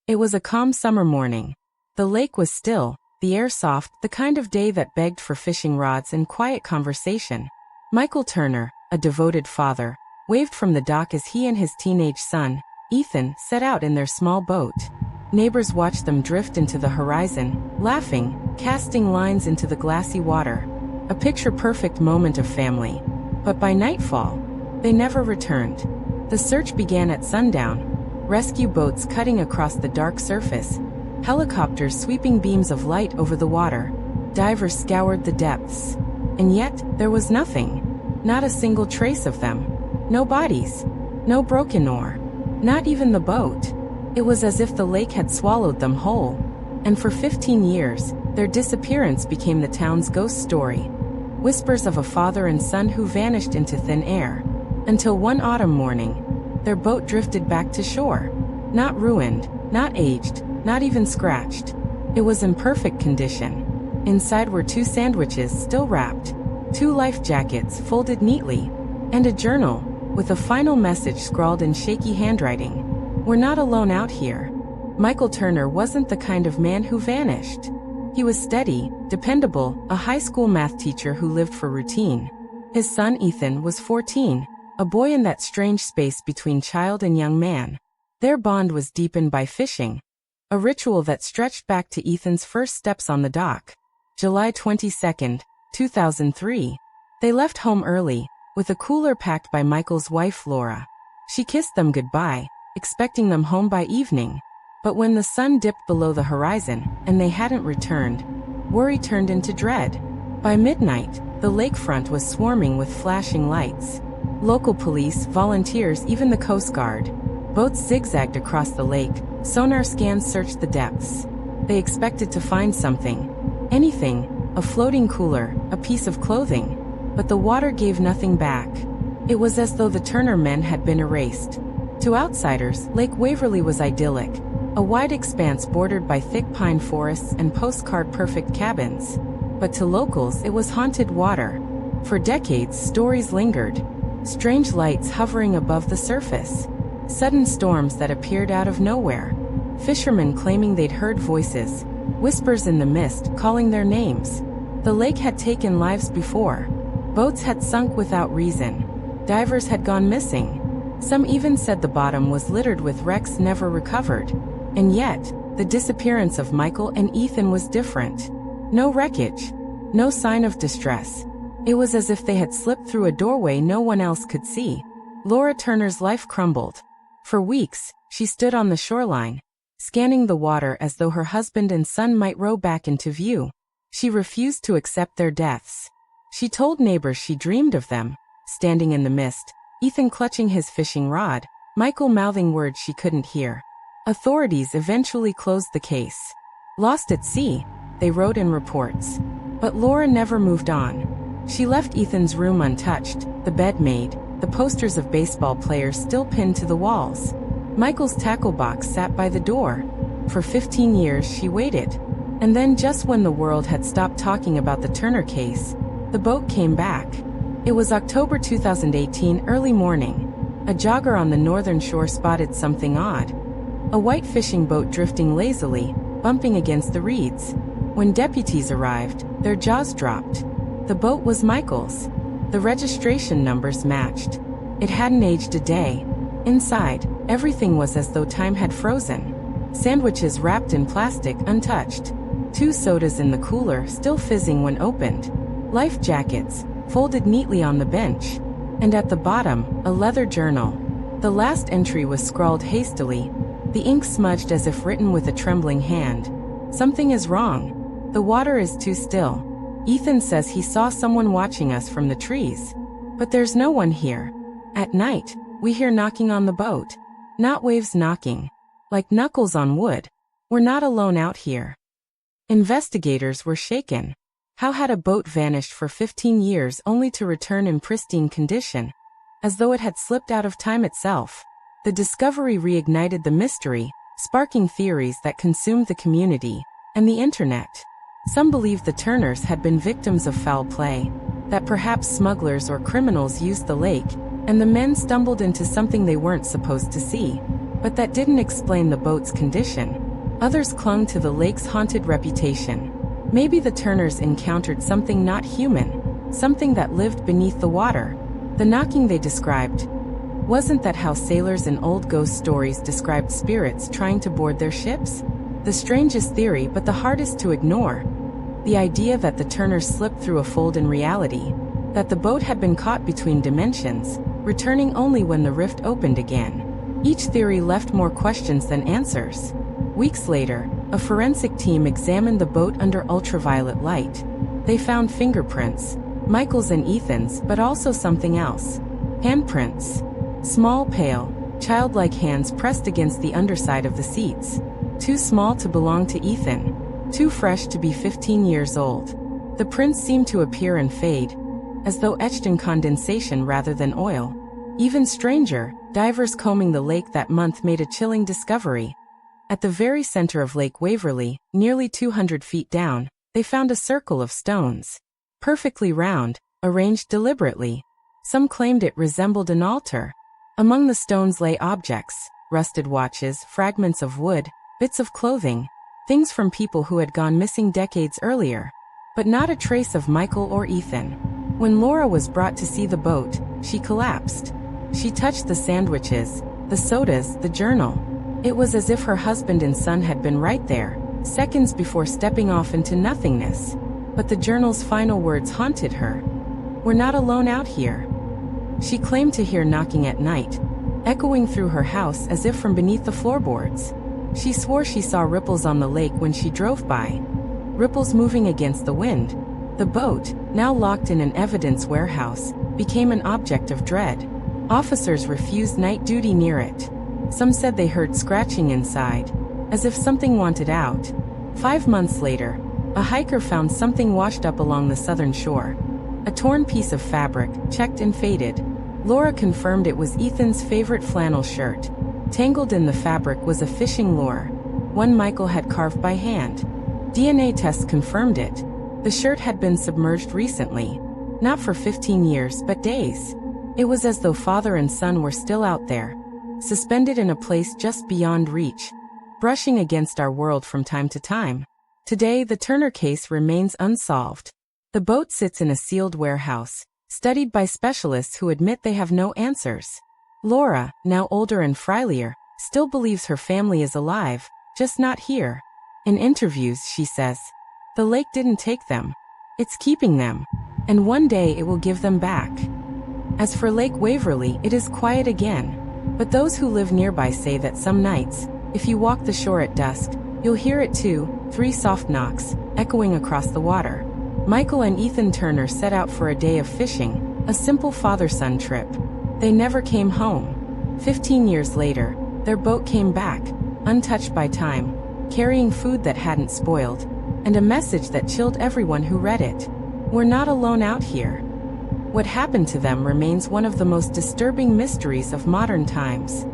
It was a calm summer morning. The lake was still, the air soft, the kind of day that begged for fishing rods and quiet conversation. Michael Turner, a devoted father, waved from the dock as he and his teenage son, Ethan, set out in their small boat. Neighbors watched them drift into the horizon, laughing, casting lines into the glassy water. A picture-perfect moment of family. But by nightfall, they never returned. The search began at sundown. Rescue boats cutting across the dark surface, helicopters sweeping beams of light over the water. Divers scoured the depths. And yet, there was nothing. Not a single trace of them. No bodies. No broken oar. Not even the boat. It was as if the lake had swallowed them whole. And for 15 years, their disappearance became the town's ghost story. Whispers of a father and son who vanished into thin air. Until one autumn morning, their boat drifted back to shore. Not ruined, not aged, not even scratched. It was in perfect condition. Inside were 2 sandwiches still wrapped, 2 life jackets folded neatly, and a journal, with a final message scrawled in shaky handwriting. We're not alone out here. Michael Turner wasn't the kind of man who vanished. He was steady, dependable, a high school math teacher who lived for routine. His son Ethan was 14. A boy in that strange space between child and young man. Their bond was deepened by fishing, a ritual that stretched back to Ethan's first steps on the dock. July 22, 2003. They left home early, with a cooler packed by Michael's wife Laura. She kissed them goodbye, expecting them home by evening. But when the sun dipped below the horizon, and they hadn't returned, worry turned into dread. By midnight, the lakefront was swarming with flashing lights. Local police, volunteers, even the Coast Guard. Boats zigzagged across the lake, sonar scans searched the depths. They expected to find something. Anything, a floating cooler, a piece of clothing. But the water gave nothing back. It was as though the Turner men had been erased. To outsiders, Lake Waverly was idyllic. A wide expanse bordered by thick pine forests and postcard-perfect cabins. But to locals, it was haunted water. For decades, stories lingered. Strange lights hovering above the surface. Sudden storms that appeared out of nowhere. Fishermen claiming they'd heard voices. Whispers in the mist calling their names. The lake had taken lives before. Boats had sunk without reason. Divers had gone missing. Some even said the bottom was littered with wrecks never recovered. And yet, the disappearance of Michael and Ethan was different. No wreckage. No sign of distress. It was as if they had slipped through a doorway no one else could see. Laura Turner's life crumbled. For weeks, she stood on the shoreline, scanning the water as though her husband and son might row back into view. She refused to accept their deaths. She told neighbors she dreamed of them, standing in the mist, Ethan clutching his fishing rod, Michael mouthing words she couldn't hear. Authorities eventually closed the case. Lost at sea, they wrote in reports. But Laura never moved on. She left Ethan's room untouched, the bed made, the posters of baseball players still pinned to the walls. Michael's tackle box sat by the door. For 15 years she waited. And then just when the world had stopped talking about the Turner case, the boat came back. It was October 2018, early morning. A jogger on the northern shore spotted something odd. A white fishing boat drifting lazily, bumping against the reeds. When deputies arrived, their jaws dropped. The boat was Michael's. The registration numbers matched. It hadn't aged a day. Inside, everything was as though time had frozen. Sandwiches wrapped in plastic, untouched. 2 sodas in the cooler, still fizzing when opened. Life jackets, folded neatly on the bench. And at the bottom, a leather journal. The last entry was scrawled hastily, the ink smudged as if written with a trembling hand. Something is wrong. The water is too still. Ethan says he saw someone watching us from the trees. But there's no one here. At night, we hear knocking on the boat. Not waves knocking. Like knuckles on wood. We're not alone out here. Investigators were shaken. How had a boat vanished for 15 years only to return in pristine condition? As though it had slipped out of time itself. The discovery reignited the mystery, sparking theories that consumed the community and the internet. Some believed the Turners had been victims of foul play, that perhaps smugglers or criminals used the lake, and the men stumbled into something they weren't supposed to see. But that didn't explain the boat's condition. Others clung to the lake's haunted reputation. Maybe the Turners encountered something not human, something that lived beneath the water. The knocking they described. Wasn't that how sailors in old ghost stories described spirits trying to board their ships? The strangest theory, but the hardest to ignore. The idea that the Turners slipped through a fold in reality, that the boat had been caught between dimensions, returning only when the rift opened again. Each theory left more questions than answers. Weeks later, a forensic team examined the boat under ultraviolet light. They found fingerprints, Michael's and Ethan's, but also something else. Handprints. Small, pale, childlike hands pressed against the underside of the seats. Too small to belong to Ethan. Too fresh to be 15 years old. The prints seemed to appear and fade, as though etched in condensation rather than oil. Even stranger, divers combing the lake that month made a chilling discovery. At the very center of Lake Waverly, nearly 200 feet down, they found a circle of stones. Perfectly round, arranged deliberately. Some claimed it resembled an altar. Among the stones lay objects, rusted watches, fragments of wood, bits of clothing, things from people who had gone missing decades earlier. But not a trace of Michael or Ethan. When Laura was brought to see the boat, she collapsed. She touched the sandwiches, the sodas, the journal. It was as if her husband and son had been right there, seconds before stepping off into nothingness. But the journal's final words haunted her. "We're not alone out here." She claimed to hear knocking at night, echoing through her house as if from beneath the floorboards. She swore she saw ripples on the lake when she drove by. Ripples moving against the wind. The boat, now locked in an evidence warehouse, became an object of dread. Officers refused night duty near it. Some said they heard scratching inside, as if something wanted out. 5 months later, a hiker found something washed up along the southern shore. A torn piece of fabric, checked and faded. Laura confirmed it was Ethan's favorite flannel shirt. Tangled in the fabric was a fishing lure, one Michael had carved by hand. DNA tests confirmed it. The shirt had been submerged recently, not for 15 years but days. It was as though father and son were still out there, suspended in a place just beyond reach, brushing against our world from time to time. Today, the Turner case remains unsolved. The boat sits in a sealed warehouse, studied by specialists who admit they have no answers. Laura, now older and frilier, still believes her family is alive, just not here. In interviews, she says, "The lake didn't take them. It's keeping them. And one day it will give them back." As for Lake Waverly, it is quiet again. But those who live nearby say that some nights, if you walk the shore at dusk, you'll hear it too, 3 soft knocks, echoing across the water. Michael and Ethan Turner set out for a day of fishing, a simple father-son trip. They never came home. 15 years later, their boat came back, untouched by time, carrying food that hadn't spoiled, and a message that chilled everyone who read it. We're not alone out here. What happened to them remains one of the most disturbing mysteries of modern times.